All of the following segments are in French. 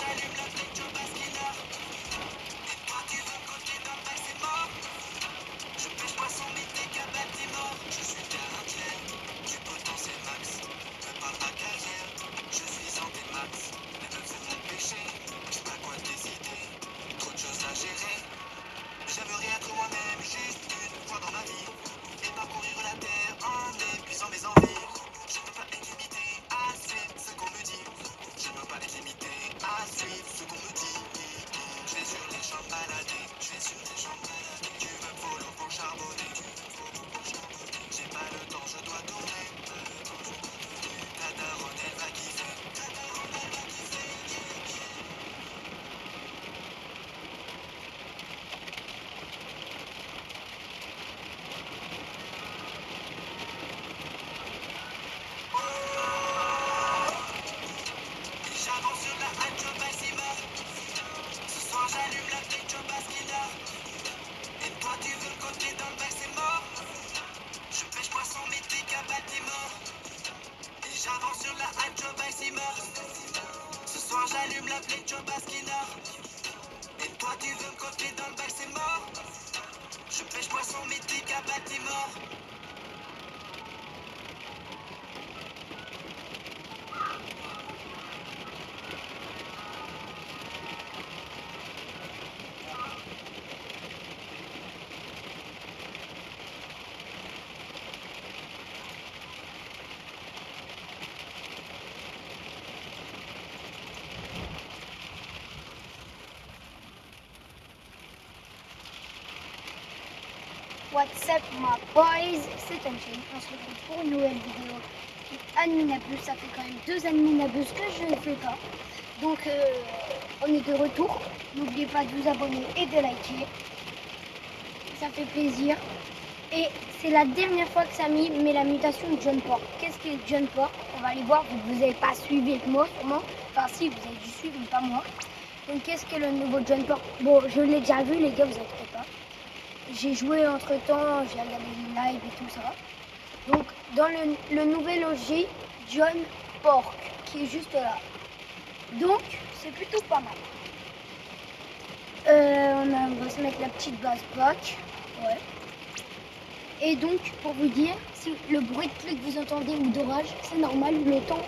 j'allume la fake Joe Baskina. Et toi tu veux me coquer dans le bac, c'est mort. Je pêche poisson mythique à bâtiment. Je suis terrain clair, du potentiel max. Me parle ma carrière, je suis en max. Les meufs c'est mon péché, j'ai pas quoi décider. Trop de choses à gérer. J'aime rien être moi-même, juste une fois dans ma vie. Et parcourir la terre en épuisant mes envies. Je ne veux pas être limité à suivre ce qu'on me dit. Je ne veux pas être limité à suivre ce qu'on me dit. Je vais sur les champs balader, je vais sur les champs balader. Tu veux me follow pour charbonner, tu veux me follow pour charbonner. J'ai pas le temps, je dois tourner. Ta daronne, elle va kiffer. Ta daronne, elle va kiffer. J'avance sur la hype, Joe Bassima. Ce soir j'allume la fake Joe Baskina. Et toi tu veux me coquer dans le bac, c'est mort. Je pêche poisson mythique à bâtiment. Et j'avance sur la hype, Joe Bassima. Ce soir j'allume la fake Joe Baskina. Et toi tu veux me coquer dans le bac, c'est mort. Je pêche poisson mythique à bâtiment. What's up my boys, c'est Angel, on se retrouve pour une nouvelle vidéo Adminabus. Ça fait quand même 2 Adminabus que je ne fais pas. Donc on est de retour. N'oubliez pas de vous abonner et de liker. Ça fait plaisir. Et c'est la dernière fois que Samy met la mutation de John Pork. Qu'est-ce qu'est John Pork? On va aller voir, vous n'avez pas suivi avec moi sûrement. Enfin si, vous avez dû suivre, mais pas moi. Donc qu'est-ce que le nouveau John Pork? Bon, je l'ai déjà vu les gars, vous inquiétez pas. J'ai joué entre temps, j'ai regardé les lives et tout ça. Donc dans le nouvel logis, John Pork, qui est juste là. Donc c'est plutôt pas mal. On va se mettre la petite base pack. Ouais. Et donc pour vous dire, si le bruit de pluie que vous entendez ou d'orage, c'est normal, le temps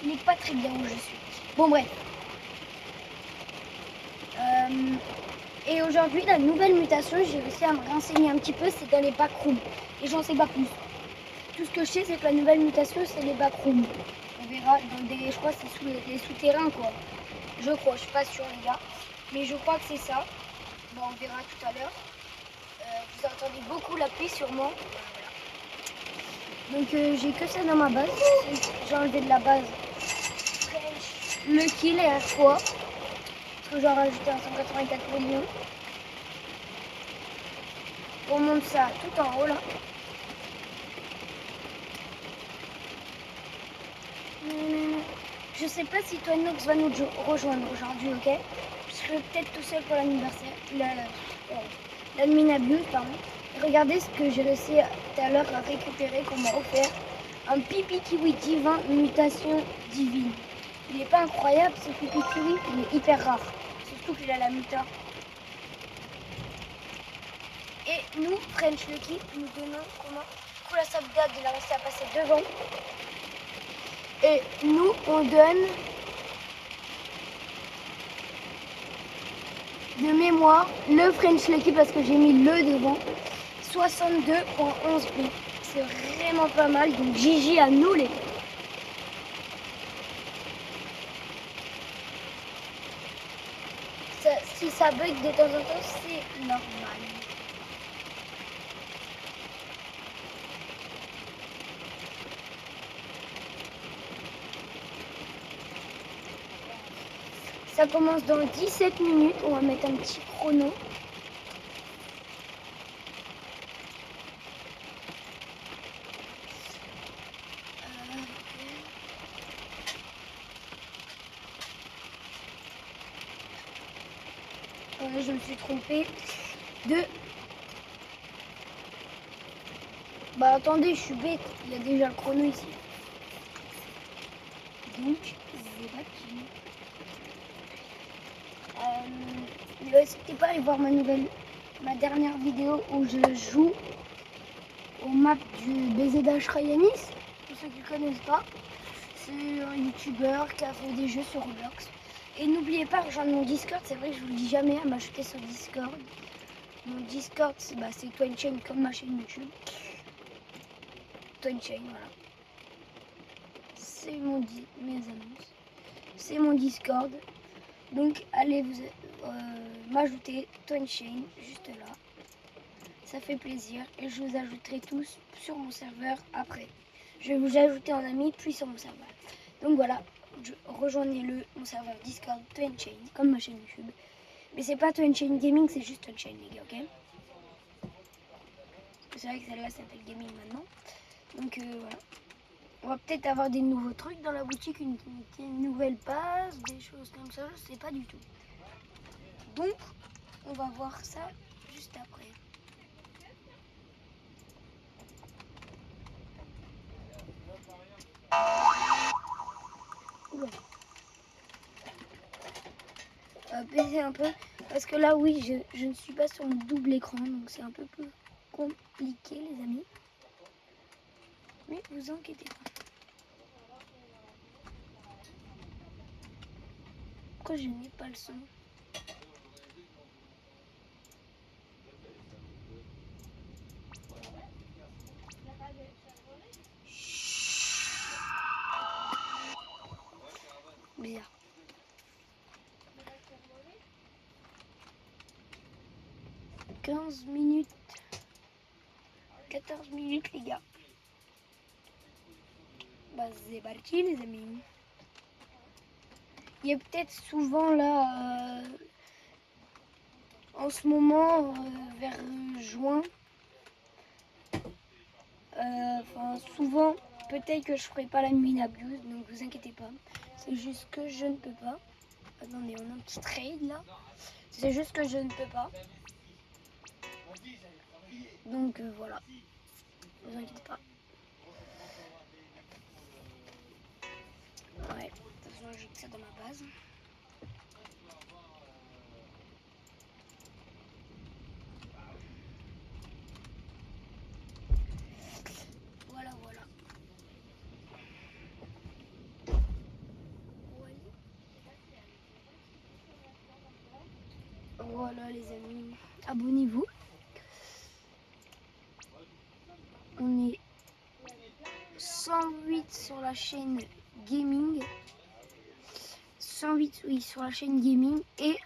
il n'est pas très bien où je suis. Bon bref. Et aujourd'hui, la nouvelle mutation, j'ai réussi à me renseigner un petit peu, c'est dans les backrooms. Et j'en sais pas plus. Tout ce que je sais, c'est que la nouvelle mutation, c'est les backrooms. On verra dans des, je crois que c'est sous les souterrains, quoi. Je crois, je suis pas sûre, les gars. Mais je crois que c'est ça. Bon, on verra tout à l'heure. Vous entendez beaucoup la pluie, sûrement. Donc, j'ai que ça dans ma base. J'ai enlevé de la base le kill et un fois. Que j'en rajouté un 184 millions. On monte ça tout en haut là. Je sais pas si Twinox va nous rejoindre aujourd'hui, ok? Je serai peut-être tout seul pour l'anniversaire. L'adminabus, pardon. Regardez ce que j'ai réussi tout à l'heure à récupérer, qu'on m'a offert. Un pipi kiwi divin, mutation divine. Il n'est pas incroyable ce pipi kiwi, il est hyper rare. Surtout qu'il a la muta. Et nous, French Lucky, nous donnons comment Kula Sabdad, il a réussi à passer devant. Et nous, on donne de mémoire le French Lucky parce que j'ai mis le devant. 62.11 B. C'est vraiment pas mal. Donc GG à nous les gars. Si ça bug de temps en temps, c'est normal. Ça commence dans 17 minutes. On va mettre un petit chrono. Je me suis trompée de... Bah attendez, je suis bête. Il y a déjà le chrono ici. Donc, c'est parti. n'hésitez pas à aller voir ma dernière vidéo où je joue aux maps du BZH Ryanis. Pour ceux qui ne connaissent pas, c'est un youtubeur qui a fait des jeux sur Roblox. Et n'oubliez pas, rejoindre mon Discord, c'est vrai que je vous le dis jamais, à m'ajouter sur Discord. Mon Discord, c'est Twinchain comme ma chaîne YouTube. Twinchain, voilà. C'est mes annonces. C'est mon Discord. Donc allez vous m'ajouter Twinchain juste là. Ça fait plaisir et je vous ajouterai tous sur mon serveur après. Je vais vous ajouter en ami puis sur mon serveur. Donc voilà, rejoignez-le, mon serveur Discord Twinchain comme ma chaîne YouTube. Mais c'est pas Twinchain Gaming, c'est juste Twinchain les gars, ok? C'est vrai que celle-là s'appelle Gaming maintenant. Donc voilà. On va peut-être avoir des nouveaux trucs dans la boutique, une nouvelle passe, des choses comme ça, je sais pas du tout. Donc, on va voir ça juste après. Oula. On va baisser un peu, parce que là, oui, je ne suis pas sur mon double écran, donc c'est un peu plus compliqué, les amis. Mais vous inquiétez pas. Pourquoi je n'ai pas le son? Bizarre. 15 minutes. 14 minutes, les gars. Bah, c'est parti, les amis. Il y a peut-être souvent là, en ce moment, vers juin, enfin souvent, peut-être que je ferai pas la nuit d'abuse, donc vous inquiétez pas. C'est juste que je ne peux pas. Attendez, on a un petit trade là. C'est juste que je ne peux pas. Donc voilà, vous inquiétez pas. Ouais, de toute façon j'ai que ça dans ma base. Voilà, voilà. Voilà les amis, abonnez-vous. On est 108 sur la chaîne gaming. 108 oui sur la chaîne gaming et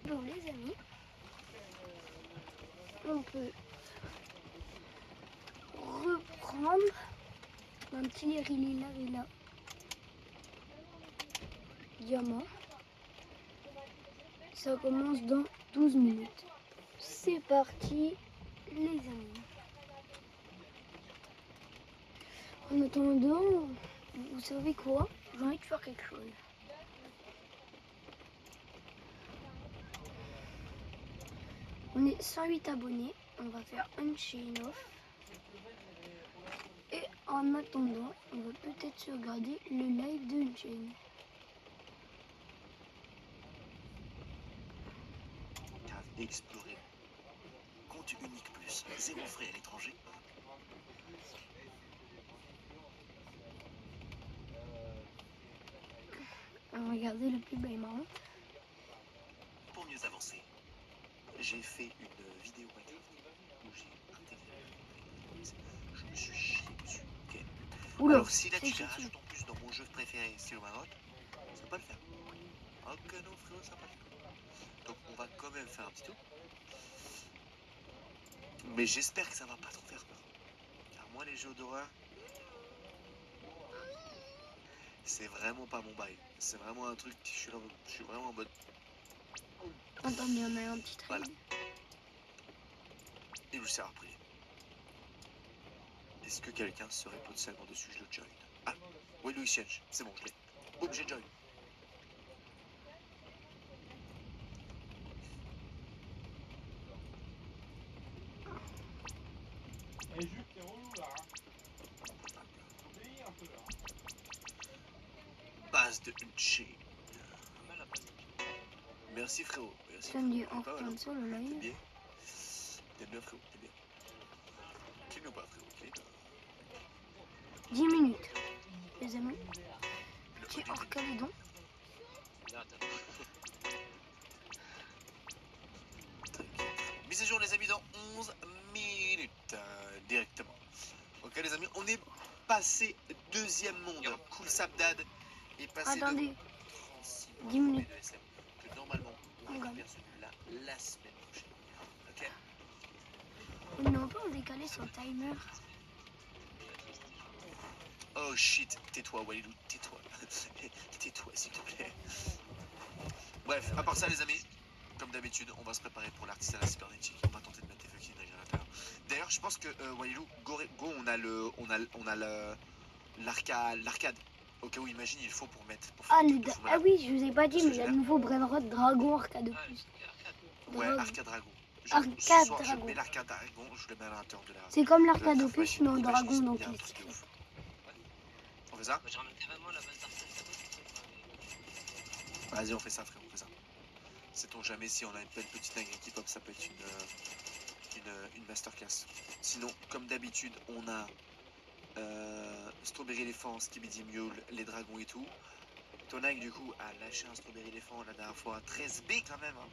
bon les amis, on peut reprendre un petit il est là diamant. Ça commence dans 12 minutes. C'est parti les amis. En attendant, vous savez quoi? J'ai envie de faire quelque chose. On est 108 abonnés. On va faire un chain off. Et en attendant, on va peut-être se regarder le live de Unchained. Cave explorée. Compte unique plus. 0 frais à l'étranger. On va regarder le plus bel marrant. Pour mieux avancer, j'ai fait une vidéo Minecraft où j'ai intégré. Je me suis chié dessus. Ok. Oula, alors si là tu c'est les rajoutes en plus dans mon jeu préféré, Stylo Maroc, ça va pas le faire. Ok non frérot, ça va pas le faire. Donc on va quand même faire un petit tour. Mais j'espère que ça va pas trop faire peur. Car moi les jeux d'horreur, c'est vraiment pas mon bail. C'est vraiment un truc, je suis vraiment en mode... Attendez, on a un petit trade. Voilà. Et je sais après. Est-ce que quelqu'un serait potentiellement dessus? Je le join. Ah, oui, Louis Change, c'est bon, je l'ai. Boum, j'ai join. Base de Unchain. Pas mal la base. Merci frérot. Merci. Ça me dit frérot. on Pas mal, retourne hein. sur le T'es live. bien. T'es bien frérot, t'es bien. Clean ou pas frérot? Clean. 10 minutes, les amis. Le Petit haut du hors Calédon. Là, attends. Mise à jour les amis dans 11 minutes directement. Ok les amis, on est passé deuxième monde. Cool Sabdad est passé Attendez, de 36 10 minutes. de SM que normalement on Regarde. récupère celui-là la semaine prochaine. Ok. On est un peu en décalé sur le timer. Oh shit, tais-toi Walidou, tais-toi. Tais-toi s'il te plaît. Bref, à part ça les amis, comme d'habitude, on va se préparer pour l'artisanat cybernétique. On va tenter de mettre des fucking règles à l'intérieur. D'ailleurs, je pense que Walidou, go, on a le, l'arcade. Au cas où, imagine, il faut pour mettre. Pour Ah, faire tout ah oui, je vous ai pas dit, Parce que mais il y a j'ai le nouveau Brainrot Dragon Arcade de Ah, plus. Ouais, Dragon. arcade dragon. Arcade ce soir, dragon. je mets l'arcade dragon, je le mets à l'intérieur de la. C'est comme de l'arcade la de plus, machine. mais en Imagine, dragon, il donc y a un les truc de secrets. ouf. On fait ça? Bah, j'ai ramené carrément la base d'arcade. Vas-y, on fait ça, frère, on fait ça. Sait-on jamais si on a une belle petite dinguerie qui pop, ça peut être une masterclass. Sinon, comme d'habitude, on a Strawberry Elephant, Skibidi Mule, les dragons et tout. Tonag, du coup, a lâché un Strawberry Elephant la dernière fois, 13B quand même, hein,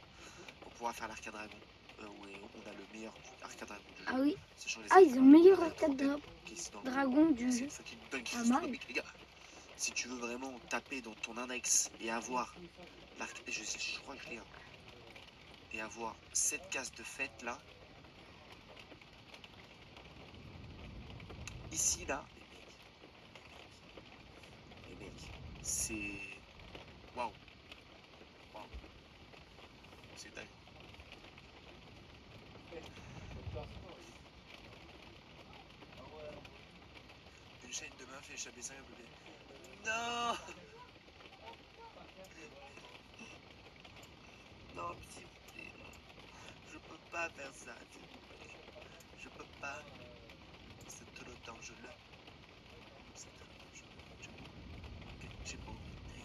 pour pouvoir faire l'arcade dragon. Où on a le meilleur arcade dragon du jeu. Ah oui. Sachant les Ah, ils ont le meilleur on a arcade Trentaine, qui est ici dans le dragon monde. du C'est jeu. une fucking dinguerie Pas mal. astronomique, les gars. Si tu veux vraiment taper dans ton index et avoir l'arcade, je crois que je l'ai, hein, et avoir cette case de fête là, ici là, les mecs, c'est waouh, waouh, c'est dingue. Une chaîne de main fait échapper ça, bébé. Non, non, s'il vous plaît, non. Je peux pas faire ça, s'il vous plaît. Je peux pas. C'est trop dangereux. C'est trop dangereux. Ok, j'ai pas envie d'aller.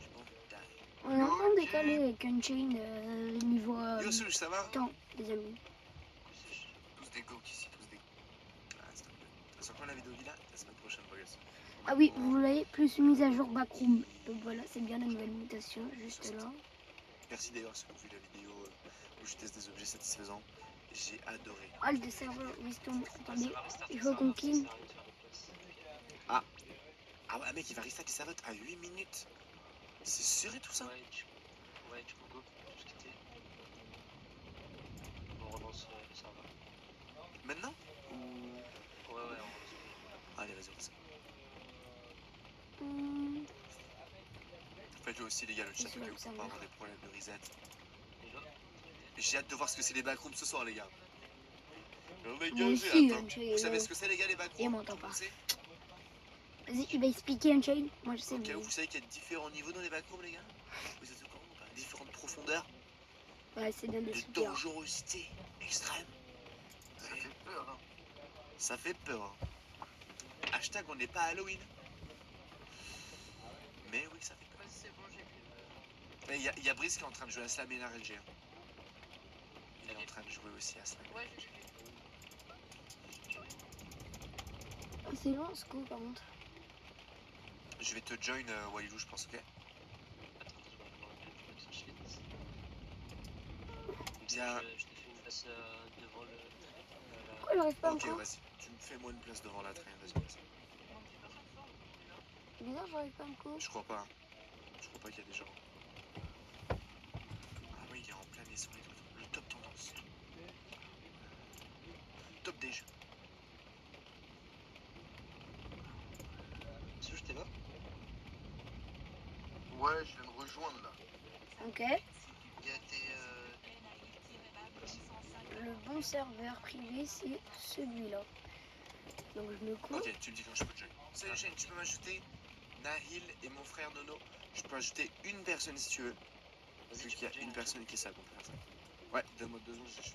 J'ai pas envie d'aller. On est en train de décaler avec Unchain niveau Yo, Souche, ça va? temps, les amis. Tous des go ici, tous des go. Ah, s'il te plaît. Ça sort quand la vidéo là? La semaine prochaine, boys. Ah oui, vous voyez, plus mise à jour backroom. Donc voilà, c'est bien la nouvelle mutation, juste là. Merci d'ailleurs ceux qui ont vu la vidéo où je teste des objets satisfaisants. J'ai adoré. Ah, le serveur Wisdom, attendez, il faut qu'on clean. Ah ouais, mec, il va rester à sa vote à 8 minutes. C'est sûr et tout ça? Ouais, tu peux go, tout quitter. On relance le serveur. Maintenant? Ouais, on relance. Allez, vas-y, on fait ça. Hum, Faites-le aussi, les gars, le chat, c'est au cas le où, pour serveur. pas avoir des problèmes de reset. Et là, J'ai hâte de voir ce que c'est les backrooms ce soir, les gars. Alors, les Moi gars, aussi, j'ai hâte. Unchain. Vous savez ce que c'est, les gars, les Il backrooms? m'entend Tout le monde pas. sait? Vas-y, il va expliquer Unchain. Moi, je sais, Au mais... cas où, vous savez qu'il y a différents niveaux dans les backrooms, les gars? Vous êtes au courant ou pas? Différentes profondeurs Ouais, c'est bien de de se dire. dangerosité extrême. ça fait peur, hein. Ça fait peur. Hein. Hashtag on n'est pas Halloween. Mais oui, ça fait peur. Ouais, c'est bon, j'ai vu. Il y a Brice qui est en train de jouer à Slam et RLG. Hein. Il est en train de jouer aussi à Slam. Ouais, j'ai vu. Ah, c'est long, ce coup, par contre. Je vais te join Walilou, je pense, ok? Attends, je vais aller tout de suite. Bien. Je t'ai fait une place devant le. Pourquoi j'arrive pas Ok, encore? vas-y. Tu me fais moi une place devant la traîne, vas-y, vas-y. C'est bizarre, j'arrive pas encore. Je crois pas. Hein. Je crois pas qu'il y a des gens. Ah oui, il est en plein essor et tout. Le top tendance. Top des jeux. Si je t'ai là. Ouais, je viens de rejoindre là. Ok. Il y a des. Le bon serveur privé, c'est celui-là. Donc je me coupe. Ok, tu me dis quand je peux te join. Salut Shane, tu peux m'ajouter Nahil et mon frère Nono. Je peux ajouter une personne si tu veux. Vu qu'il y a une personne qui est ça, on peut faire ça. Ouais, donne-moi 2 secondes, je suis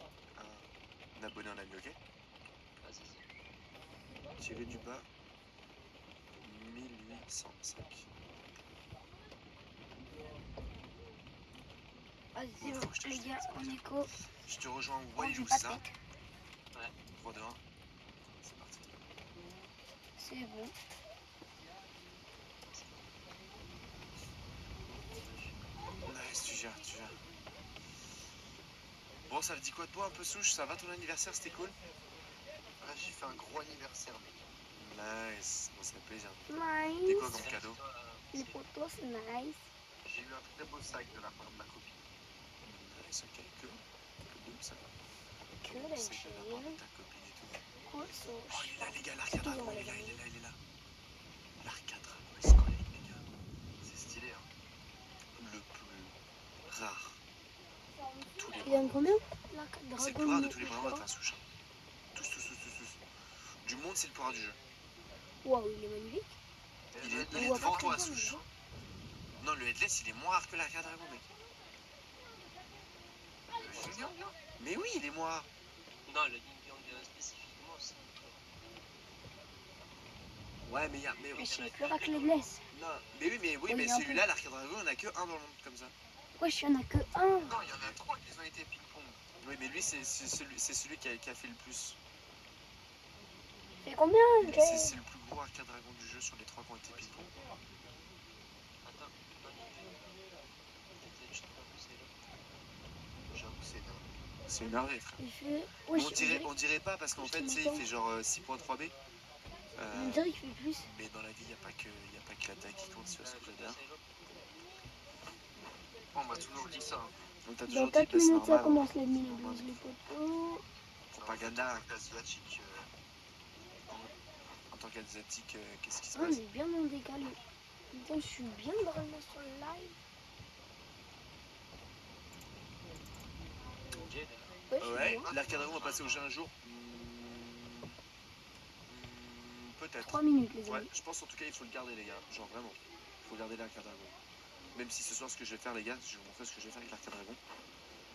un abonné en ami, ok? Vas-y. Tirer du bas. 1805. Vas-y, c'est Faut bon, que je te les dise gars, ça. on est co. Je te rejoins On Walilou, fait pas c'est de ça? tête. 3, 2, 1. C'est parti. C'est bon. Nice, tu gères, tu gères. Bon, ça te dit quoi de beau un peu souche? Ça va ton anniversaire, c'était cool? Ah, j'ai fait un gros anniversaire, mec. Nice, bon, ça fait plaisir. T'es quoi Nice. comme cadeau? Les potos, c'est nice. J'ai eu un très beau sac de la part de ma copine. Nice, ok, que double ça. Que Comment la c'est de la part de chill. ta copine et tout? Cool Oh, sauce. il est là, les gars, C'est l'arcade toujours dragon, les il est là, amis. il est là, il est là. L'arcade dragon escalade, les gars. C'est stylé, hein. Le plus rare de tous les Il donne bras. combien? La carte C'est le dragon. plus rare de tous les quoi? bras, de la souche. Tous, tous, tous, tous, tous. Du monde, c'est le plus rare du jeu. Waouh, il est magnifique. Il est On voit devant pas toi, très bien, souche. mais Non, le headless, il est moins rare que l'arcade dragon, mec. Le Yin Yang, là. Mais oui, il est moins rare. Non, le Yin Yang spécifiquement, c'est. Ouais, mais il y a. Mais, Mais c'est plus rare que les blesses. non, mais oui, mais, oui, On mais est un celui-là, l'arcade dragon, on a que un dans le monde comme ça. Wesh, il y en a que un. Non, il y en a 3 qui ont été ping-pong. Oui, mais lui, c'est celui qui a fait le plus. C'est combien, Jay? C'est le plus gros arcade dragon du jeu sur les 3 qui ont été ping-pong. Attends, non, peut-être juste pas plus, c'est là. J'avoue, c'est dingue. C'est une merveille, frère. Il fait. Mais Wesh, on dirait pas parce qu'en Je fait, te tu sais, il m'attends. fait genre 6.3B. on dirait qu'il fait plus. Mais dans la vie, il n'y a pas que la taille qui compte, sur ce que j'adore. On m'a toujours dit ça. Hein. Donc t'as Dans toujours dit 4 que c'est minutes, ça normal. commence les mini-blues, les potos. Propaganda. En tant qu'asiatique, En tant qu'asiatique, qu'est-ce qui se Ah, on passe? est bien en décalé. Putain, je suis bien vraiment sur le live. Jade, Ouais, je suis Ouais, bien. l'arcade dragon va passer au jeu un jour. Peut-être. 3 minutes, les Ouais, amis. je pense en tout cas il faut le garder les gars, genre vraiment. Il faut garder l'arcade dragon. Même si ce soir ce que je vais faire les gars, je vais vous montrer ce que je vais faire avec l'arcade dragon.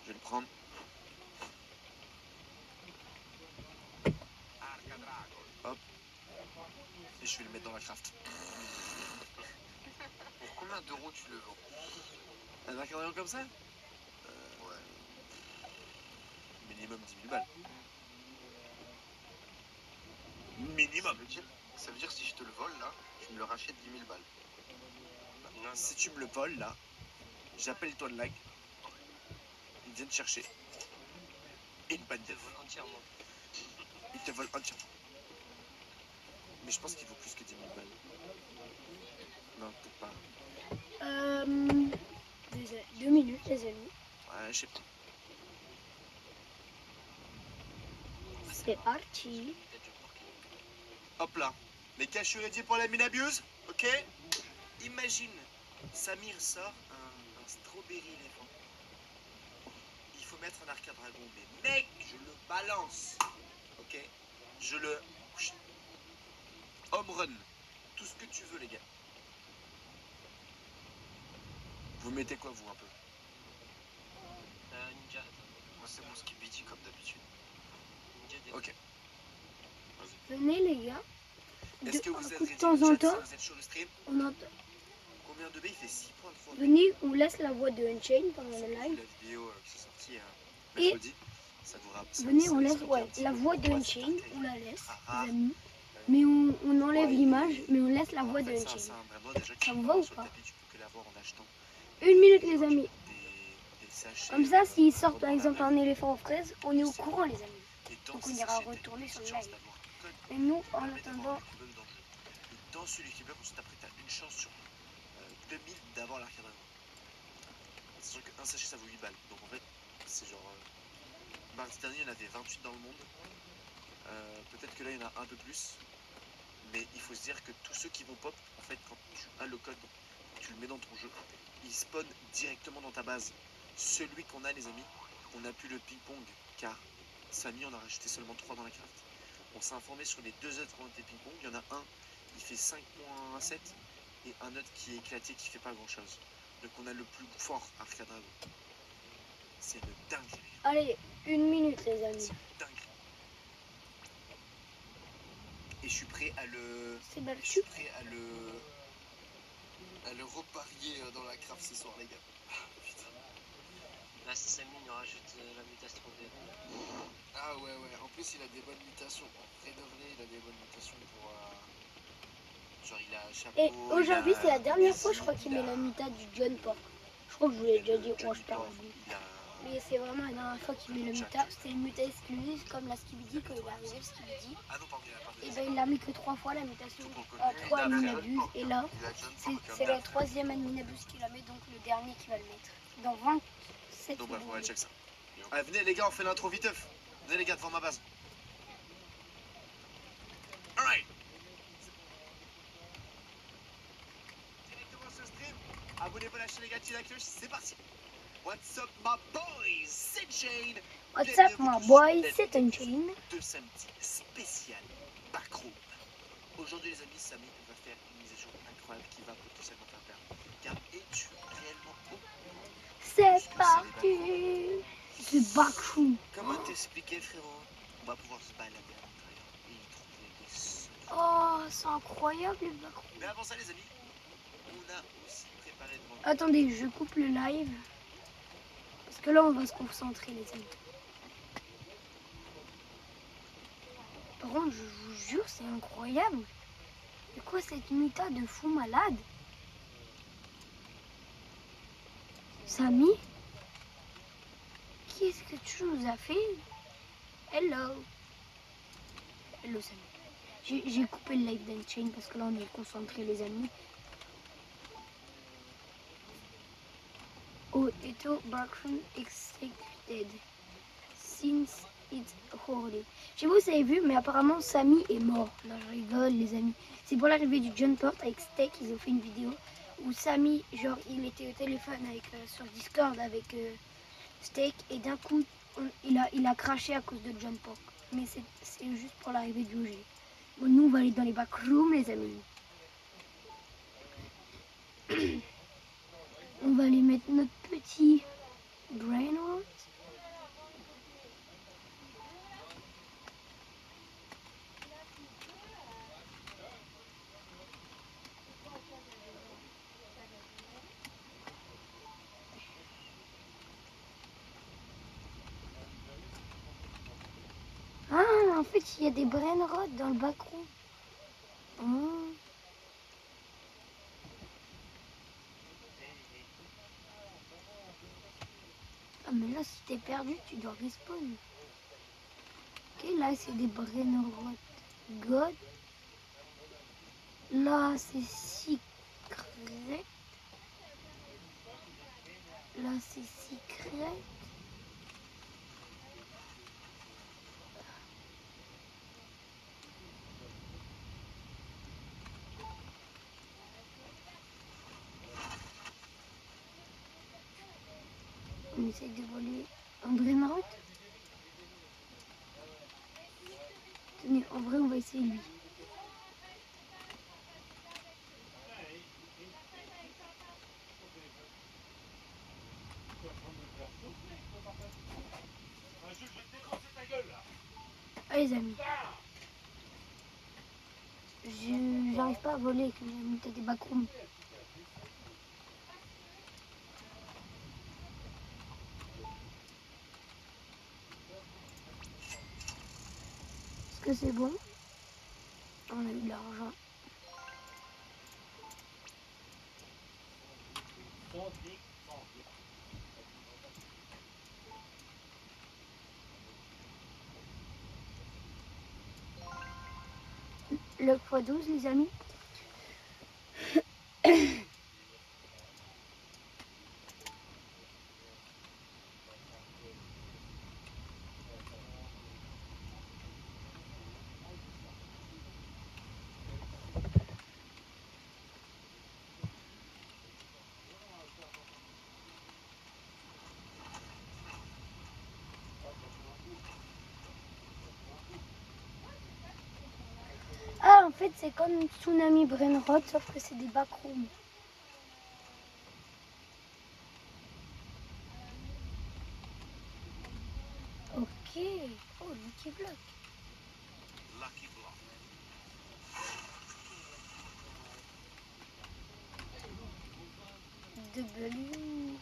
Je vais le prendre. Hop. Et je vais le mettre dans la craft. pour combien d'euros tu le vends? Un arcade dragon comme ça? Ouais. Minimum 10 000 balles. Ça Minimum. veut dire si je te le vole là, tu me le rachètes 10 000 balles. non, Si tu me le voles là, j'appelle toi de lag. Ils viennent chercher. Et une panne je te d'œuf. vole entièrement. Ils te volent entièrement. Mais je pense qu'il vaut plus que 10 000 balles. Non, peut-être pas. 2 minutes, les amis. Ouais, je sais pas. C'est parti. Peut-être je porte Hop là. Les gars, je suis ready pour la mine abuse. Ok? Imagine, Samir sort un strawberry éléphant. Il faut mettre un arcade dragon. Mais mec, je le balance. Ok? Je le... Home run. Tout ce que tu veux, les gars. Vous mettez quoi, vous, un peu? Ninja, attends. Moi, c'est mon skibidi comme d'habitude. Ninja des. Ok. Venez, les gars. Est-ce que vous un êtes coup de ready, temps le en chat, temps, si vous êtes sur le stream? on entend. Combien de B? Il fait 6.3. Venez, on laisse la voix de Unchained pendant le La live. vidéo qui est sortie Et- mercredi, ça devra... Venez, on laisse explique ouais, un petit la peu voix de pourquoi cet Unchained, arcade on la laisse, rare. les amis. Mais on enlève Ouais, l'image, et- mais on laisse la En voix fait, de c'est Unchained. un brand déjà qui Ça vous est va ou sur le pas? tapis, tu peux que l'avoir en achetant 1 minute, les amis. des sachets. Comme ça, s'il sort par pendant la exemple live. un éléphant en fraise, on est au courant, les amis. Et dans Donc ces on ira sachets, t'as retourner une sur le petite chance live. d'avoir un code Et nous, qui en permet d'avoir attendant, le Lucky Bug dans le jeu. Et dans ce Lucky Bug, ensuite après, t'as une chance sur 2000 d'avoir l'arcade dragon. Sachant qu'un sachet ça vaut 8 balles. Donc en fait, c'est genre. Mardi dernier, il y en avait 28 dans le monde. Peut-être que là, il y en a un peu plus. Mais il faut se dire que tous ceux qui vont pop, en fait, quand tu as le code, tu le mets dans ton jeu, il spawn directement dans ta base. Celui qu'on a, les amis, on n'a plus le ping-pong, car Samy en a rajouté seulement 3 dans la craft. On s'est informé sur les 2 autres qui ont été ping-pong. Il y en a un, il fait 5.7, et un autre qui est éclaté, qui fait pas grand-chose. Donc on a le plus fort arcade dragon. C'est une dinguerie. allez, 1 minute, les C'est amis. une dinguerie. et je suis prêt à le. C'est belle. Je suis prêt à le reparier dans la craft ce soir, les gars. Putain. Là, si Samy nous rajoute la mutation V. Ah ouais, en plus il a des bonnes mutations. Vrai de vrai, il a des bonnes mutations pour. Genre il a un chapeau. Et aujourd'hui, il a c'est la dernière Easy, fois, je crois qu'il met la muta du John Pork. Je crois que je vous l'ai déjà dit, oh, je perds la boule. Il a. Mais c'est vraiment la dernière fois qu'il met le muta. C'était une muta exclusive comme la Skibidi quand il est arrivé, le Skibidi. Ah non, pardon, il a pas de. Et ben il l'a mis que 3 fois la mutation. Tout pour le 3 côté. Aminabus. Et là, Il a John c'est Parker. la 3e Aminabus qu'il a mis, donc le dernier qui va le mettre. Dans 27 Donc bref, on va vidéos. check ça. Allez, venez les gars, on fait l'intro viteuf. Venez les gars devant ma base. Alright. Directement sur le stream. Abonnez-vous à la chaîne les gars, activez la cloche, c'est parti. What's up my boys, c'est Jane. What's up, my boy, c'est Unchained. De samedi spécial Backroom. Aujourd'hui les amis, Samy va faire une mise à jour incroyable qui va potentiellement faire perdre. Car es-tu réellement beau? C'est parti. C'est Backroom. Comment t'expliquer frérot? On va pouvoir se balader à l'intérieur et y trouver des secrets. Oh, c'est incroyable les Backroom. Mais avant ça les amis, on a aussi préparé devant nous. Attendez, je coupe le live. Parce que là, on va se concentrer, les amis. Par contre, je vous jure, c'est incroyable. C'est quoi cette muta de fou malade? Samy? Qu'est-ce que tu nous as fait? Hello. Hello, Samy. J'ai coupé le live d'Unchained parce que là, on est concentrés, les amis. Oh, Eto Backroom executed. Since it's holy. Je sais pas si vous avez vu, mais apparemment Samy est mort. Là, je rigole, les amis. C'est pour l'arrivée du John Port avec Steak. Ils ont fait une vidéo où Samy, genre, il était au téléphone avec, sur Discord avec Steak. Et d'un coup, il a craché à cause de John Port. Mais c'est juste pour l'arrivée du OG. Bon, nous, on va aller dans les backrooms, les amis. On va aller mettre notre petit brainrot. Ah, en fait, il y a des brainrots dans le backroom. Oh. Ah, mais là, si t'es perdu, tu dois respawn. Ok, là, c'est des brainrots God. Là, c'est secret. Là, c'est secret. On essaye de voler un brainrot. Tenez, en vrai, on va essayer lui. Allez, les amis. J'arrive pas à voler avec une unité des backrooms. Est-ce que c'est bon? On a eu de l'argent. Le x12, les amis. Ah, en fait, c'est comme Tsunami Brainrot, sauf que c'est des backrooms. Ok. Oh, Lucky Block. Lucky Block. de Belou.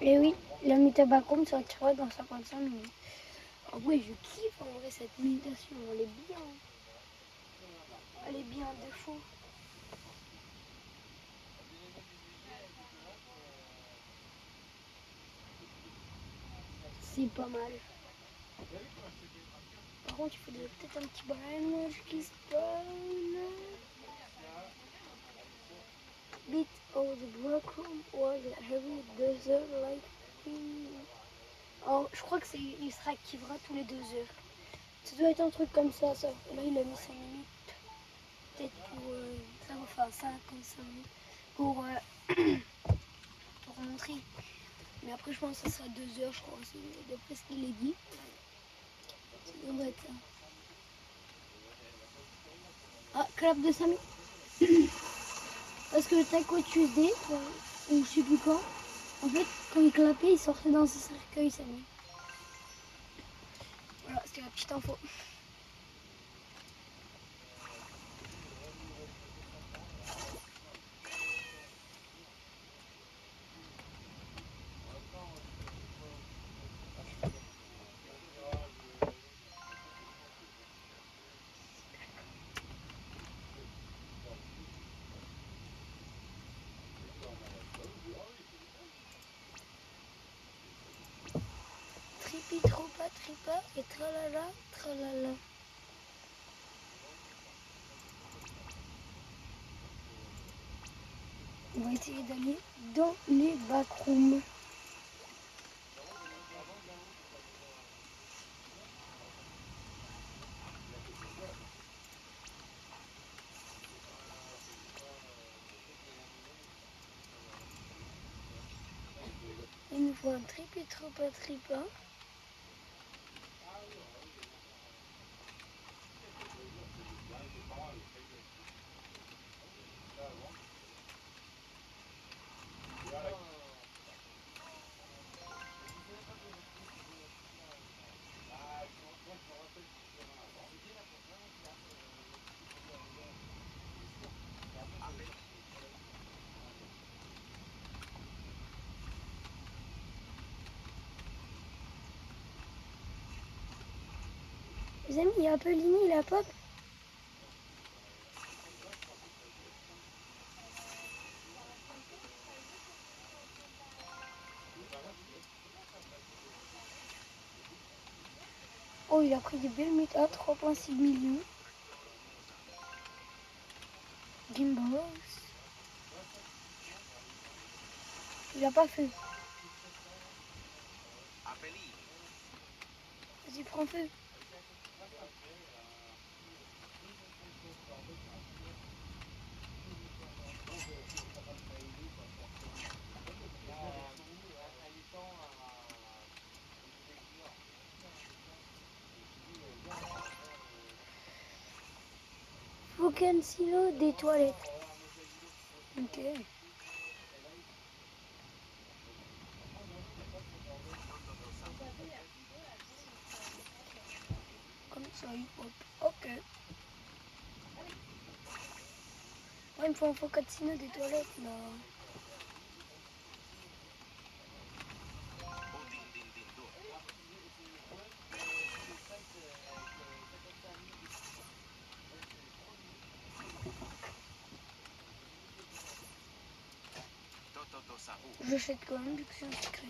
Et oui, la Mutabacom sortira dans 55 minutes. Ah ouais, je kiffe en vrai cette mutation, elle est bien. Elle est bien de fou. C'est pas mal. Par contre, il faudrait peut-être un petit brainwash qui spawn. Beat of the Brockroom was heavy desert like thing. Oh, je crois que il se réactivera tous les 2 heures. Ça doit être un truc comme ça. Là, il a mis 5 minutes. Peut-être pour ça va faire 55 minutes pour, pour montrer. Mais après, je pense que ça sera 2 heures, je crois aussi. D'après ce qu'il a dit, ça devrait être ça. Ah, clap de 5 minutes. Parce que le Taco Tuesday, ou je sais plus quand, en fait, quand il clapait, il sortait dans ce cercueil, ça met. Voilà, c'était la petite info. Tripi, tropa, tripa et tralala, tralala. On va essayer d'aller dans les backrooms. Il nous faut un tripi, tropa, tripa. Les amis, il y a Apolline, la pop. Oh, il a pris des belles méta, 3,6 millions. Gimbals. Il a pas fait. Vas-y, prends feu. Aucun silo des toilettes. Ok. Comme ça, hop. Ok. Ouais, il me faut un focazzino des toilettes là. J'achète quand même vu que c'est un secret.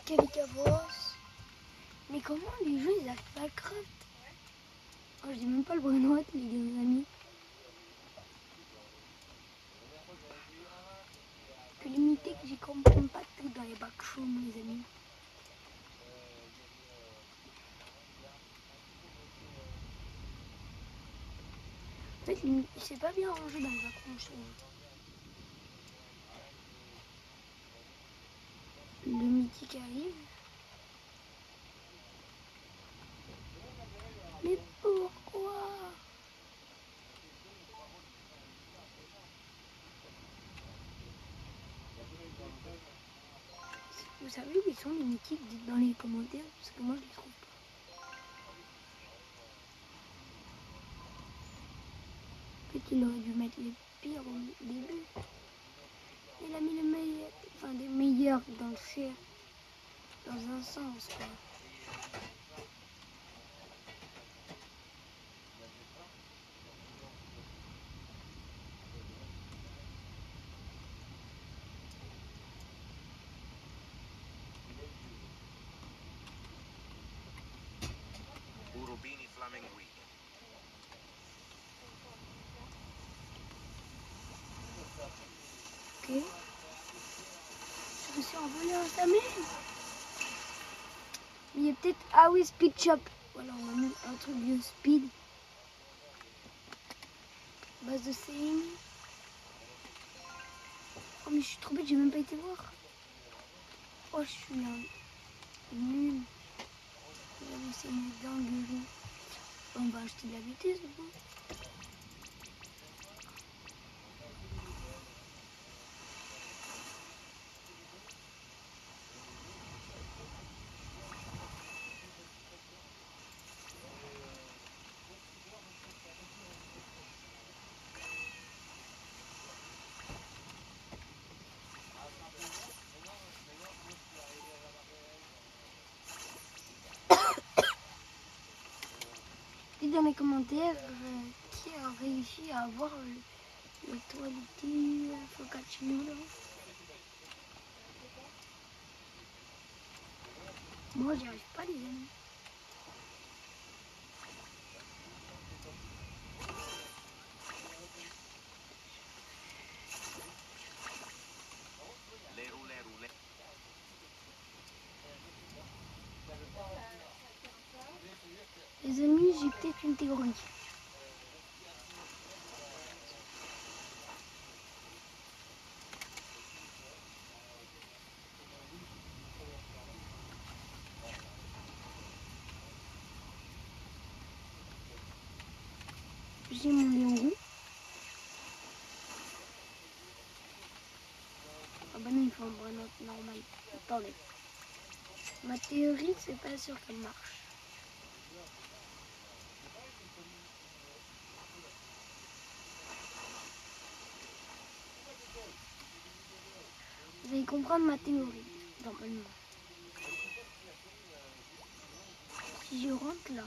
Calicavos. Mais comment les jeux ils arrivent à le craft? Oh, j'ai même pas le bon note les amis. Que limité que j'y comprends pas tout dans les backrooms les amis. En fait, il s'est pas bien rangé dans les backrooms chez moi. Le mythique arrive. Mais pourquoi? savez où ils sont les mythiques? Dites dans les commentaires, parce que moi je les trouve pas. Peut-être qu'il aurait dû mettre les pires au début. Il a mis le meilleur, enfin des meilleurs dans le cher, dans un sens quoi. Urubini Flamingui. Ok. Je me suis envolé un samedi. Mais il y a peut-être... Ah oui, Speed Shop. Voilà, on va mettre un truc de speed. Base de CM. Oh mais je suis trop bête, j'ai même pas été voir. Oh je suis un nul. J'avais essayé une dinguerie. On va acheter de la vitesse ou quoi? Dites dans les commentaires qui a réussi à avoir le toiletti focaccia là. Moi j'y arrive pas les amis. Leru, leru, leru. Les amis, j'ai peut-être une théorie. J'ai mon lion roux. Ah bah non, il faut un bras normal. Attendez. Ma théorie, c'est pas sûr qu'elle marche. Vous allez comprendre ma théorie, normalement. Si je rentre là,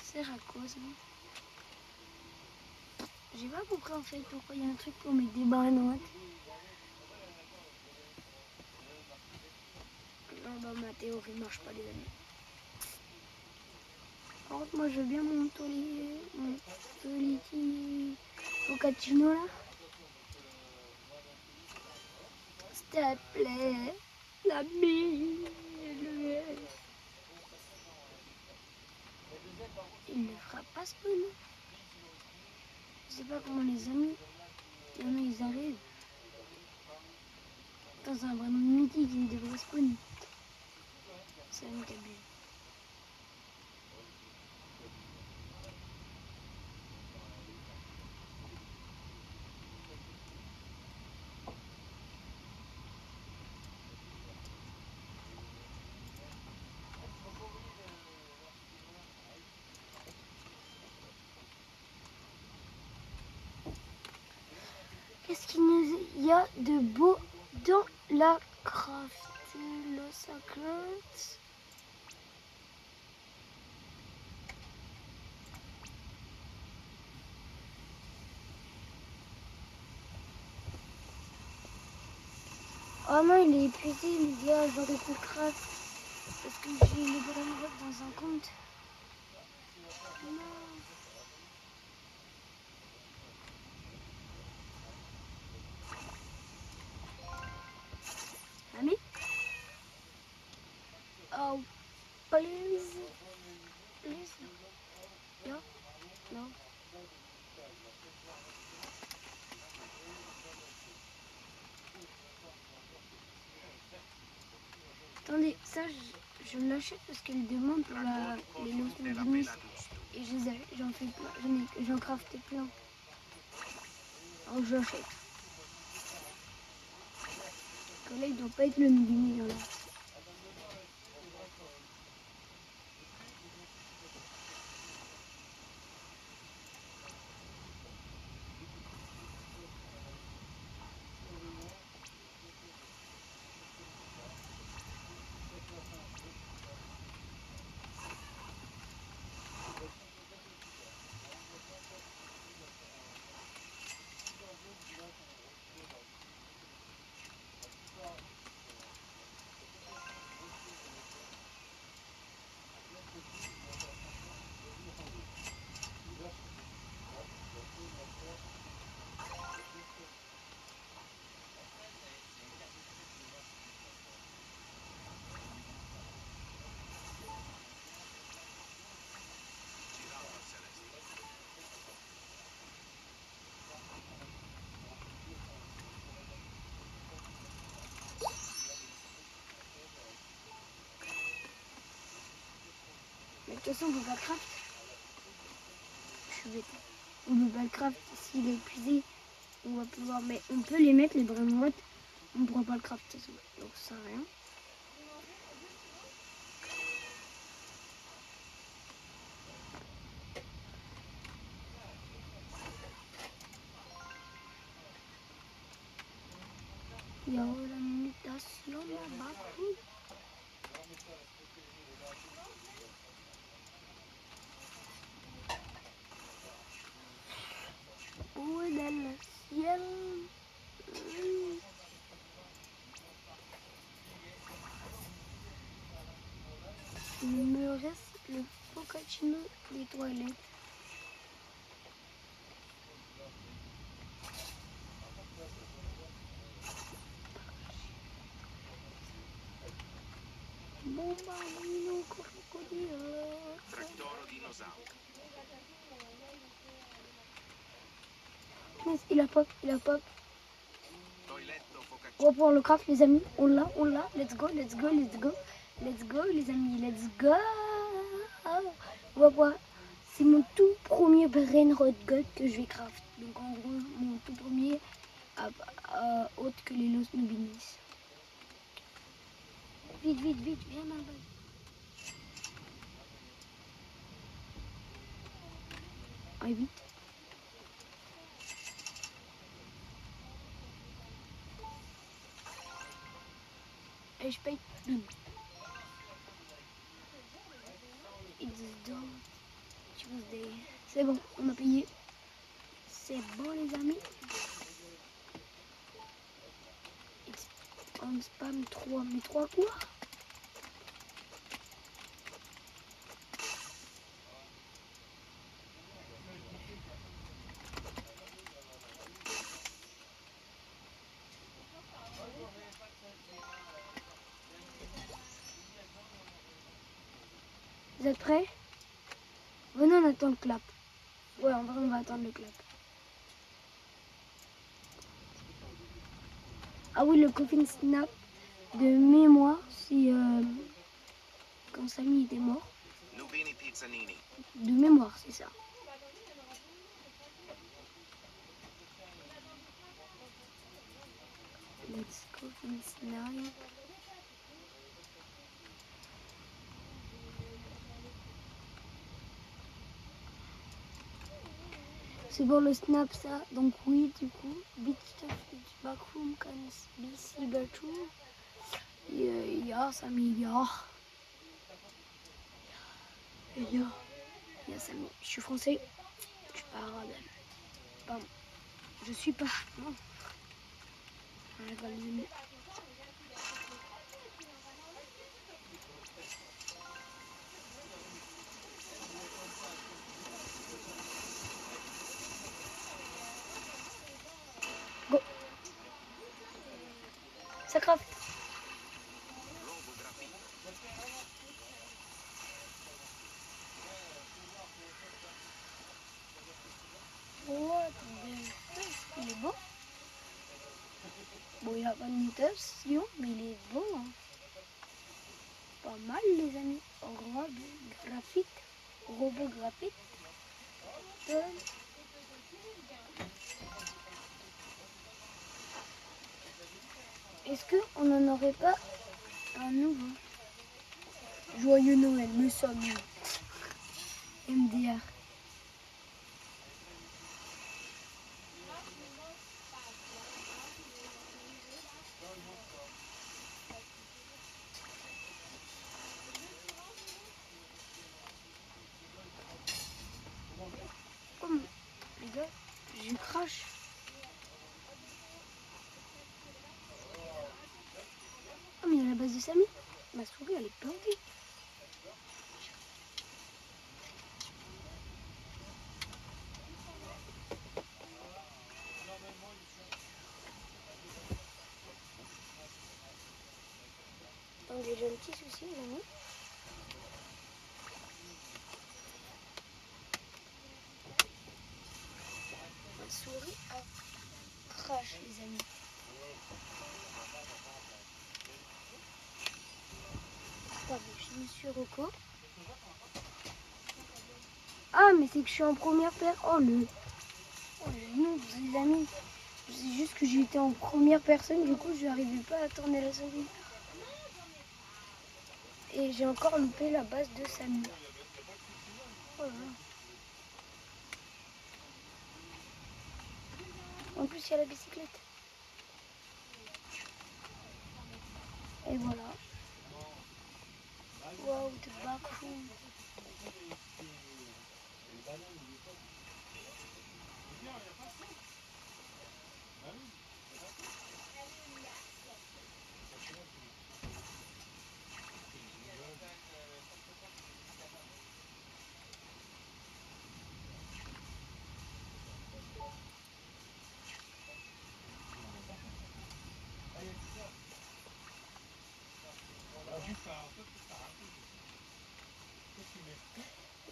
ça sert à quoi ça? J'ai pas compris en fait pourquoi il y a un truc pour mettre des barres à droite. Non bah ma théorie marche pas les amis. Par contre moi je veux bien mon toiletti focaccia là. S'il te plaît, l'ami. Il ne fera pas spawn. Je sais pas comment les amis, il y en a ils arrivent. Putain c'est un vrai nom mythique, il devrait spawn. C'est un qui abuse. Qu'est-ce qu'il y a de beau dans la Craftulosa? Oh non, il est épuisé, les gars, j'aurais pu le craft. Parce que j'ai les bonnes robes dans un compte. Non. Ami? Oh, please. Please. No. No. Attendez, ça, Je l'achète parce qu'elle demande pour les lotions de Nice. Et j'en fais plein, j'en crafté plein. Alors je l'achète. Parce que là il doit pas être le million là. Mais de toute façon on peut pas craft. Je suis bête. On peut pas le craft s'il est épuisé. On va pouvoir, mais on peut les mettre les bramoites. On pourra pas le craft de toute façon. Donc ça sert à rien. Il y a la mutation là-bas. Où est dans le ciel? Il me reste le focacciano des toilettes. Bombardino crocodile. Trattoro dinosauro. Mais il a pop, il a pop. Toiletto On focaccia. va pouvoir le craft les amis. On l'a. Let's go, let's go, let's go. Let's go les amis, let's go. On va voir. C'est mon tout premier brain rot gut que je vais craft. Donc en gros, mon tout premier autre que les Los Nubinis. Vite, viens ma balle. Ah vite. Et je paye. Bim. It's done. Tuesday. C'est bon, on a payé. C'est bon les amis. On spam 3. Mais 3 quoi? Vous êtes prêts? Venez, on attend le clap. Ouais, en vrai, on va attendre le clap. Ah oui, le coffin snap de mémoire, si quand Samy était mort. Nubini Pizzanini. De mémoire, c'est ça. Let's coffin snap. C'est bon le snap ça, donc oui du coup, bit stuff backroom can be see too. Ja, Samy, ja. Ja, Samy, je suis français, je suis pas arabe. Pardon, je suis pas, non. Je rigole, les amis. Go. Ça craft. Logographie. Oh, attendez, il est beau. Bon, il a pas de mutation, mais il est beau. Hein. pas mal les amis. Robot graphite. Est-ce qu'on n'en aurait pas un nouveau? Joyeux Noël, nous sommes MDR. Oh, les gars, je crache. Oh, mais il y a la base de Samy. Ma souris, elle est plantée. Attendez, j'ai un petit souci, les amis. Ma souris a crash, les amis. Attendez, je me suis reco. Ah, mais c'est que je suis en première personne. Oh le nom, les amis. C'est juste que j'étais en première personne, du coup, je n'arrivais pas à tourner la souris. Et j'ai encore loupé la base de Samy. Oh là là. En plus, il y a la bicyclette. Et voilà. Wow, the back room.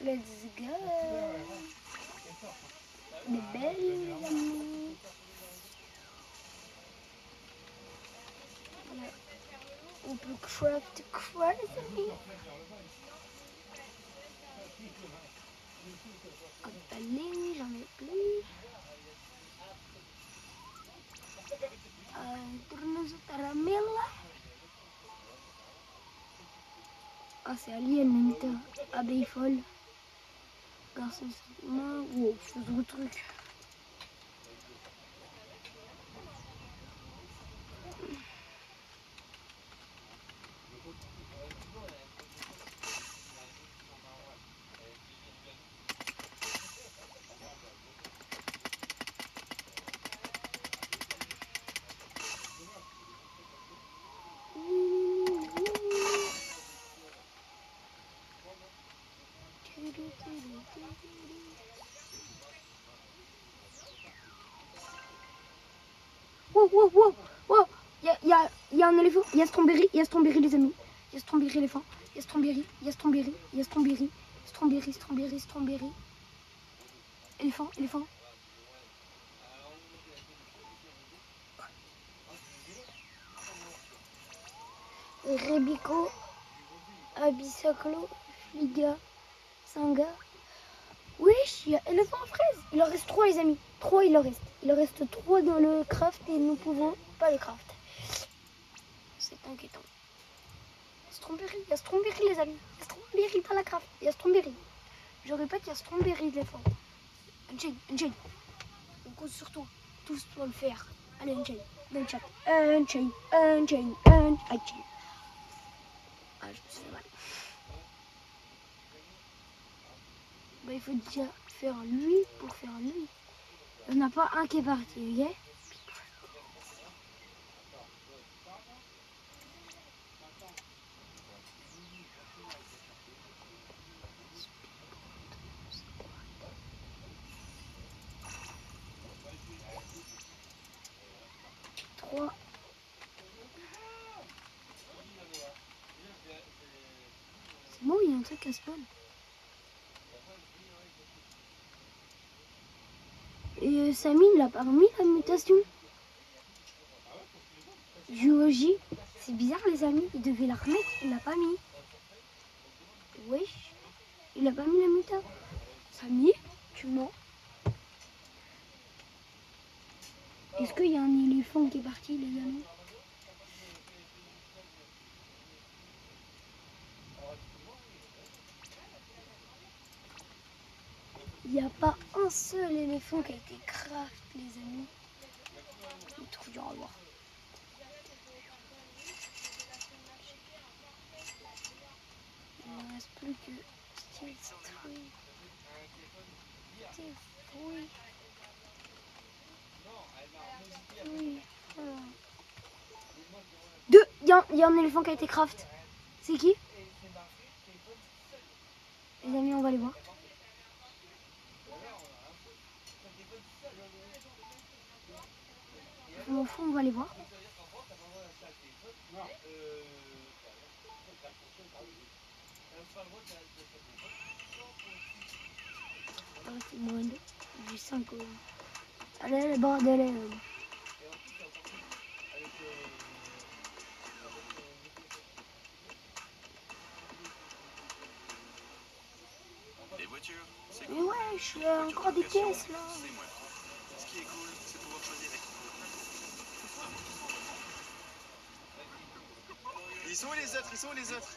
Let's go. Des belles amies. Voilà. On peut craft quoi, les amis? Allez, j'en ai plus. Tourneuse caramella. Ah, c'est Alien, Nita. Abeille folle. Garçon, wow, je fais trop de trucs. Wow. Il y a un éléphant. Il y a Strawberry les amis. Il y a Strawberry éléphant. Il y a Strawberry. Strawberry. Éléphant. Rebico, Abisaclo, Fliga, Sanga. Wesh, il y a éléphant en fraise. Il en reste 3 les amis. 3 il en reste. Il en reste 3 dans le craft et nous pouvons pas le craft. C'est inquiétant. Il y a Strawberry les amis. Il y a Strawberry dans la craft. Il y a Strawberry. Je répète, il y a Strawberry l'éléphant. Unchain. On compte sur toi. Tous pour le faire. Allez, Unchain. Dans le chat. Unchain. Ah, je me suis fait mal. Bah, il faut déjà faire lui pour faire lui. Il n'y en a pas un qui est parti, ok? C'est bon, il y a un truc à spawn. Et Samy, il a pas remis la mutation. Juoji, c'est bizarre les amis, il devait la remettre, il l'a pas mis. Oui. Il a pas mis la moutarde. Samy, tu mens. Est-ce qu'il y a un éléphant qui est parti, les amis? Il n'y a pas un seul éléphant qui a été craft, les amis. C'est trop dur à voir. Il ne reste plus que Steel Tree. Steel Tree. Oui. Voilà. Deux. Il y a un éléphant qui a été craft. C'est qui? Les amis, on va les voir. Je m'en fous, on va les voir. Ah, c'est moins deux. J'ai 5 euros. Allez, le bordel. Les voitures, c'est Mais cool. ouais, je suis Voiture encore des d'occasion, caisses là. c'est moins cool. Ce qui est cool, c'est de pouvoir choisir avec. Ils sont où les autres? Ils sont où les autres?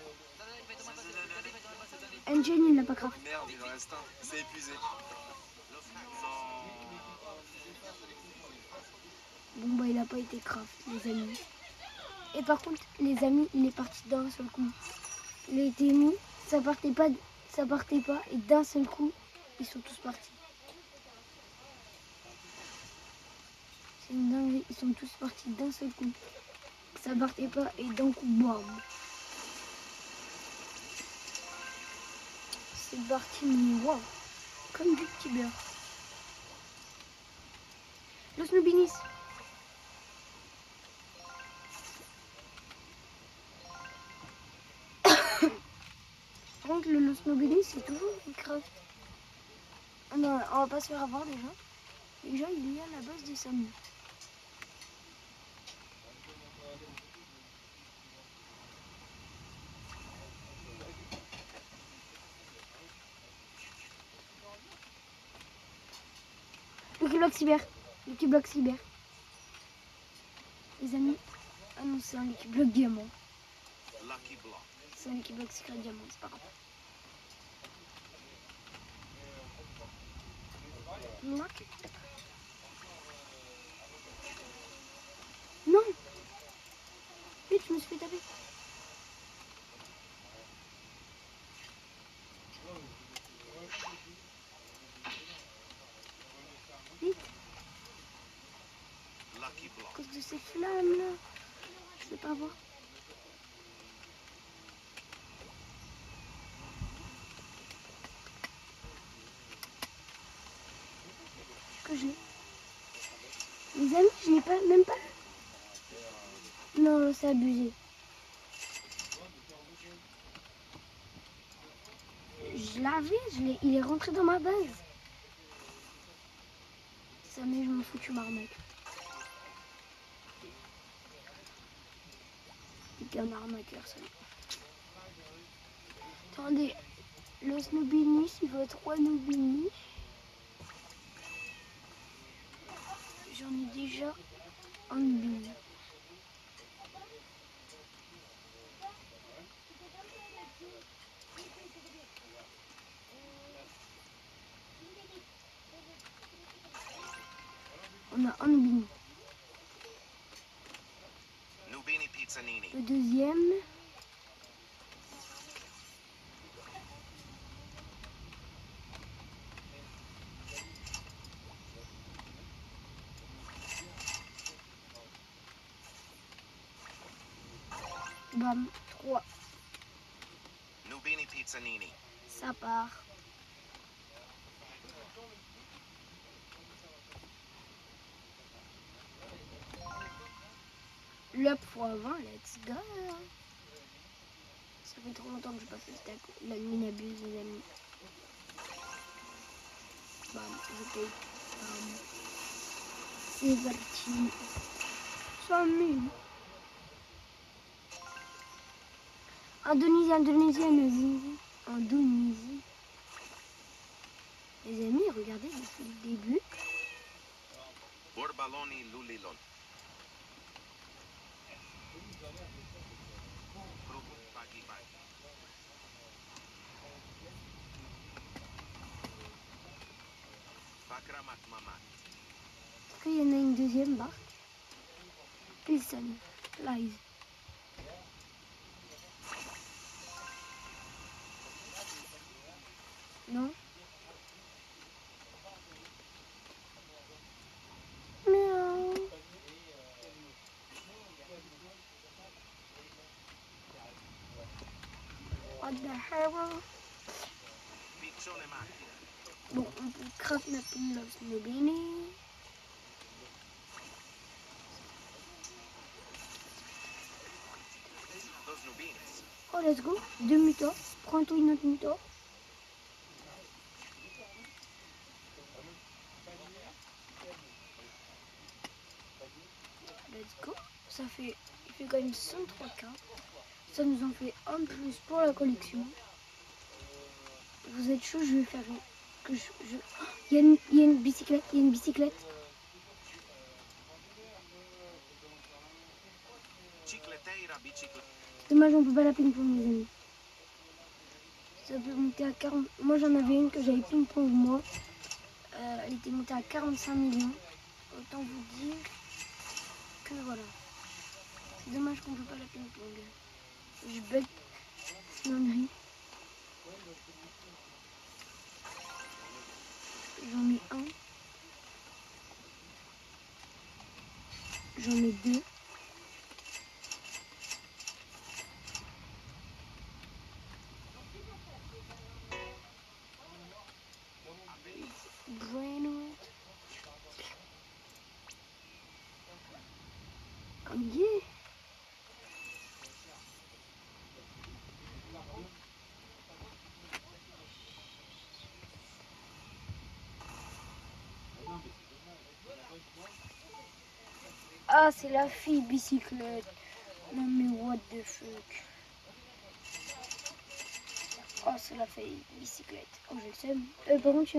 Engine, il l'a pas craft. Merde, il en reste un. C'est épuisé. Bon bah il a pas été craft, les amis. Et par contre, les amis, il est parti d'un seul coup. Il a été mis, ça partait pas, et d'un seul coup, ils sont tous partis. C'est une dinguerie, ils sont tous partis d'un seul coup. Ça partait pas et d'un coup, bam. C'est parti, mais waouh, comme du petit beurre. Los Nubinis. Par contre, le Los Nubinis, c'est toujours une craft. Ah non, on va pas se faire avoir déjà. Déjà, il y a la base de Samy. Lucky Block Cyber. Lucky Block Cyber. Les amis. Ah non, c'est un Lucky Block Diamant. Lucky Block. C'est un Lucky Block Secret Diamant, c'est pas grave. Lucky. Non. Vite, je me suis fait taper. Vite, Lucky à Block. cause de ces flammes là. Je vais pas voir. Que je l'ai. Les amis, je n'ai pas, même pas. Non, c'est abusé. Je l'avais, il est rentré dans ma base. Ça, mais je m'en fous, tu m'arnaques. T'es un arnaqueur, ça. Attendez, le Snoobini, il faut 3 Noobini. J'en ai déjà un Noobini. On a un Noobini. Nubini Pizzanini. Le deuxième. Bam, 3. Nubini Pizzanini. Ça part. L'up x20, let's go. Ça fait trop longtemps que je passe le stack. La mine abuse, les amis. Bam, je paye. Bam. C'est parti. 100 000. Indonésien. Indonésie. Les amis, regardez depuis le début. Borbaloni lulilon. Krupuk pagi-pagi. Pakramat mamat. Est-ce qu'il y en a une deuxième barque? Pilsen, Lies. Non? Miaou. What the hell? Piccione macchina. Bon, on peut craft Mapping Loves Nobini. Dos nubines. Oh, let's go. 2 mutants. Prends-toi une autre mutant. Let's go. Ça fait, il fait quand même 103K. Ça nous en fait un de plus pour la collection. Vous êtes chaud, je vais faire que je... Oh, il y a une bicyclette, il y a une bicyclette. Cicleteira biciclette. Dommage, on peut pas la ping-pong, les amis. Ça peut monter à 40... Moi, j'en avais une que j'avais ping-pong, moi. Elle était montée à 45 millions. Autant vous dire que voilà. C'est dommage qu'on peut pas la ping-pong. Je bug. Dinguerie. J'en mets un. J'en mets deux. Brainwood. Oh yeah. Ah, c'est la fille bicyclette. Non mais what the fuck. Oh, c'est la fille bicyclette. Oh, je le sais. Par contre,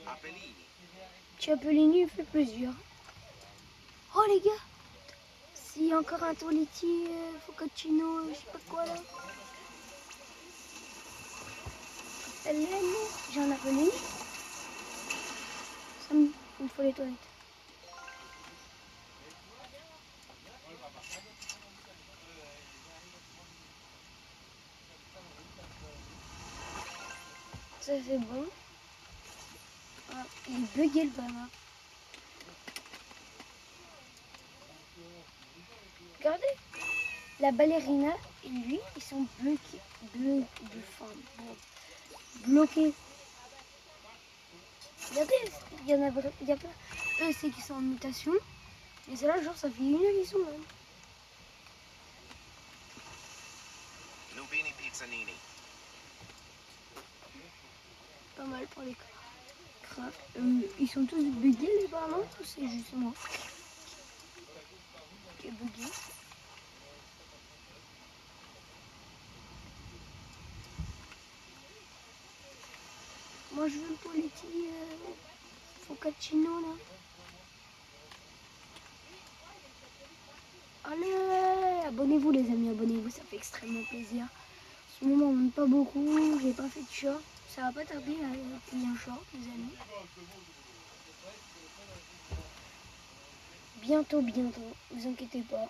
Appellini. Ciappellini, il fait plaisir. Oh les gars. S'il y a encore un Toletti, Focacino, je sais pas quoi là. Appellini. J'ai un Appellini. Ça me... Il me faut les toilettes. Ça c'est bon. Ah, il est bugué le ballon. Regardez, la ballerina et lui, ils sont bloqués. Bloqués. Regardez, il y a pas. Eux, c'est qu'ils sont en mutation. Mais c'est là, genre, ça fait une heure qu'ils sont là. Nubini pizzanini. Pas mal pour les crafts. Ils sont tous buggés les ballons ou c'est juste moi qui est bugué? Moi, je veux le Poletti Focacino là. Allez, abonnez-vous les amis, abonnez-vous, ça fait extrêmement plaisir. En ce moment on monte pas beaucoup, j'ai pas fait de short. Ça va pas tarder à payer un short les amis. Bientôt, vous inquiétez pas.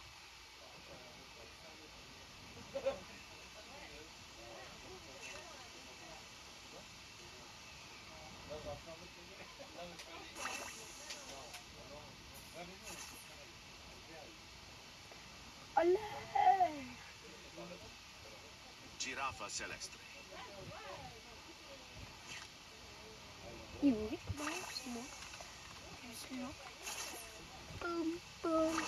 Allez. Giraffa celestre. Il est où? Non, c'est moi. Je suis là. Boum, boum.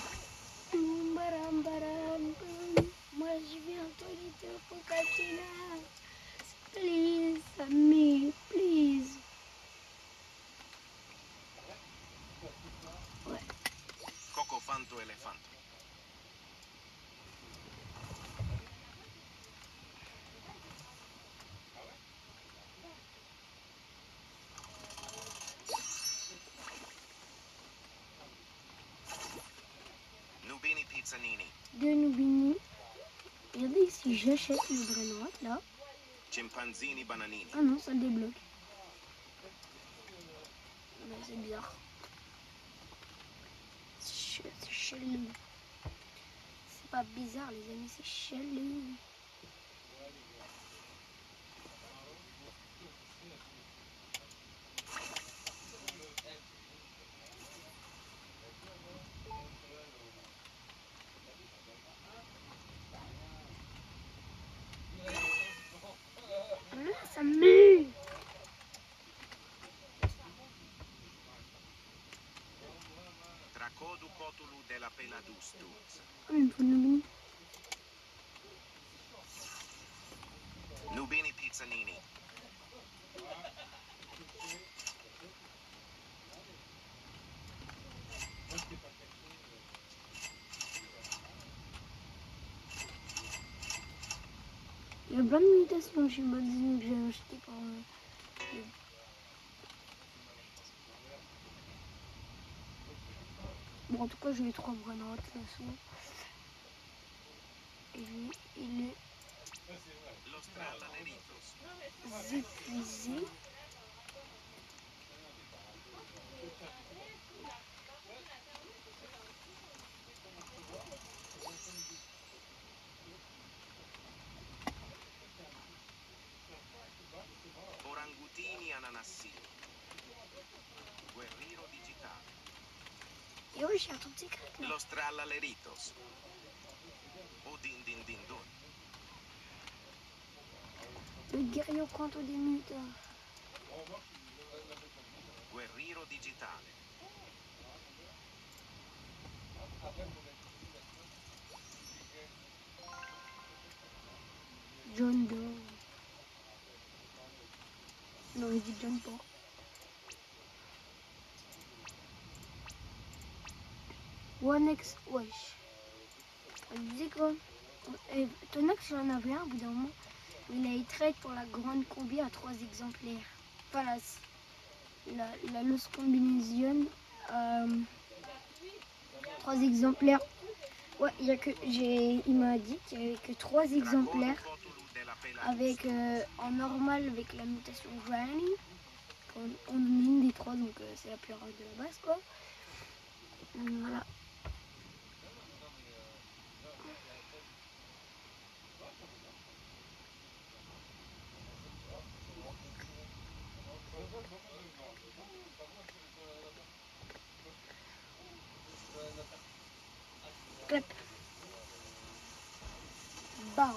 Boum, baram, baram, boum. Moi je viens Toletti Focacina. Please, Ami, please. Ouais. Cocofanto elefanto. de Nubini. Regardez ici, j'achète le brain rot là. Chimpanzini bananini. Ah non, ça le débloque. Mais c'est bizarre. C'est chelou. C'est pas bizarre les amis, c'est chelou. Ah, ça me... Tracodu cotulu della peladustus. Ah, il me faut Nubini. Nubini pizzanini. Il y a plein de mutations chez Bodzing que j'ai acheté par... Bon, en tout cas, j'ai les 3 brain rot de toute façon. Et lui, il est épuisé. Orangutini ananassini. Guerriero digitale. Et oui, j'ai un truc secret là. Los trallaleritos. Odin din din don. Le guerrier au canto des mutants. Guerriero digitale. John Doe. Non, il dit John Paul. One X, wesh. Je disais quoi? Tonax, j'en avais un au bout d'un moment. Il a été trade pour la grande combi à 3 exemplaires. Enfin, la Lost Combination. 3 exemplaires. Ouais, il m'a dit qu'il n'y avait que 3 exemplaires. Avec en normal avec la mutation Granny. On en a une des 3, donc c'est la plus rare de la base, quoi. Voilà. Clap. Baum.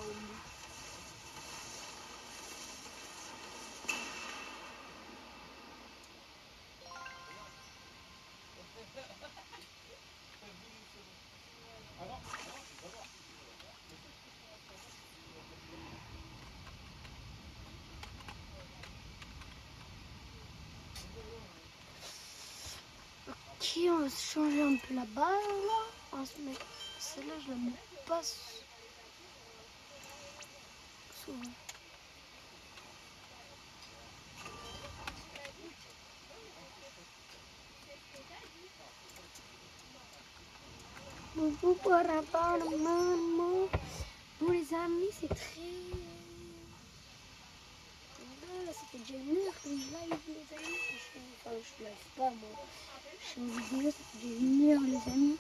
Ok, on va changer un peu la barre là. On va se mettre celle-là, je la mets pas souvent. Bon les amis, c'est très... Voilà, ça fait déjà 1 heure que je live les amis. Enfin, je live pas moi. Je fais une vidéo, ça fait déjà 1 heure les amis.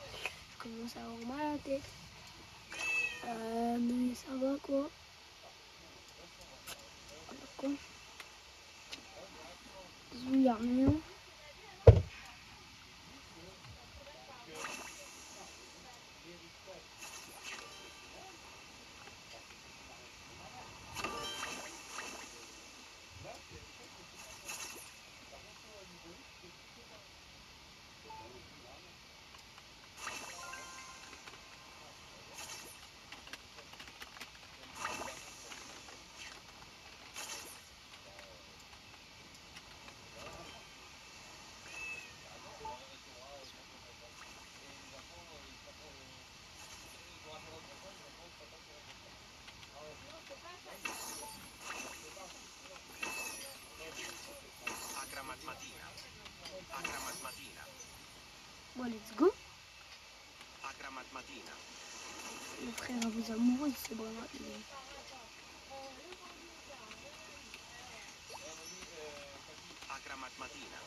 Je commence à avoir mal à la tête. Mais ça va quoi. Quoi. Il y a rien. Agramatmatina. Bon, let's go. Agramatmatina. Le frère à vos amoureux, c'est vraiment... Akramat Matina.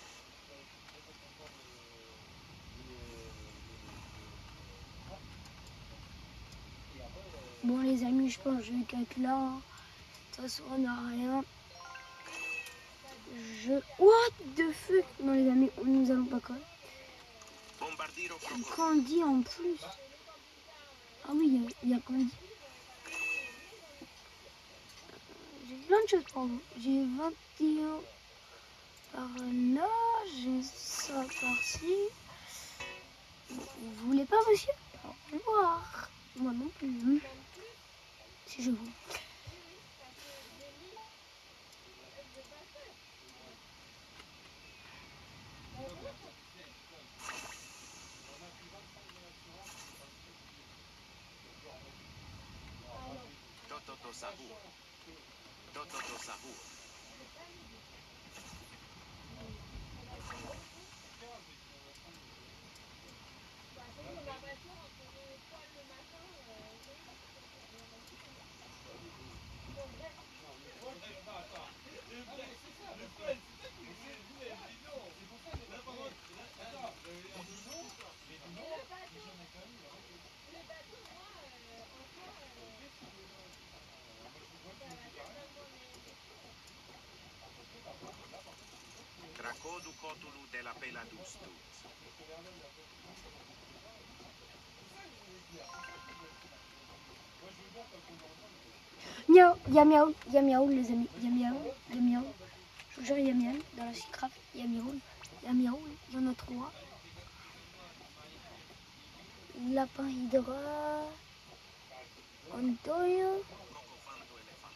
Bon les amis, je pense que je vais cut là. De toute façon, on n'a rien. What the fuck? Non les amis, nous allons pas quand même. Bombardiro Crocodile. Candy en plus. Ah oui, il y a Candy. J'ai plein de choses pour vous. J'ai 21 par là. J'ai ça par-ci. Vous voulez pas, monsieur? Au revoir. Moi non plus. Si je vous. Tototo Sahur. Tototo Sahur. Krakodu Kotulu de la Peladustut. Miaou, il y a miaou les amis, il y a miaou. Je vous jure, il y a miaou dans la Secraft, il y a miaou, il y en a 3. Lapin Hydra, Antoine. Cocofando Elefant.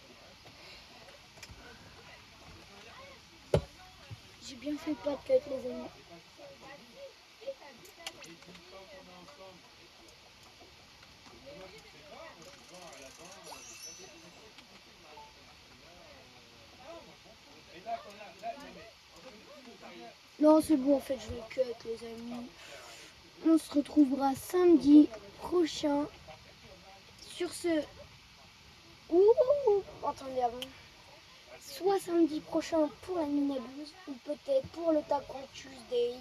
J'ai bien fait pas de cut les amis. Non, c'est bon, en fait, je vais cut, les amis. On se retrouvera samedi prochain. Sur ce... Ouh, attendez avant. Soit samedi prochain pour la Minabuse, ou peut-être pour le Taco Tuesday.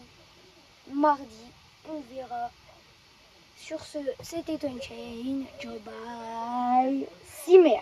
Mardi, on verra. Sur ce, c'était Unchained. Ciao, bye. Simmer.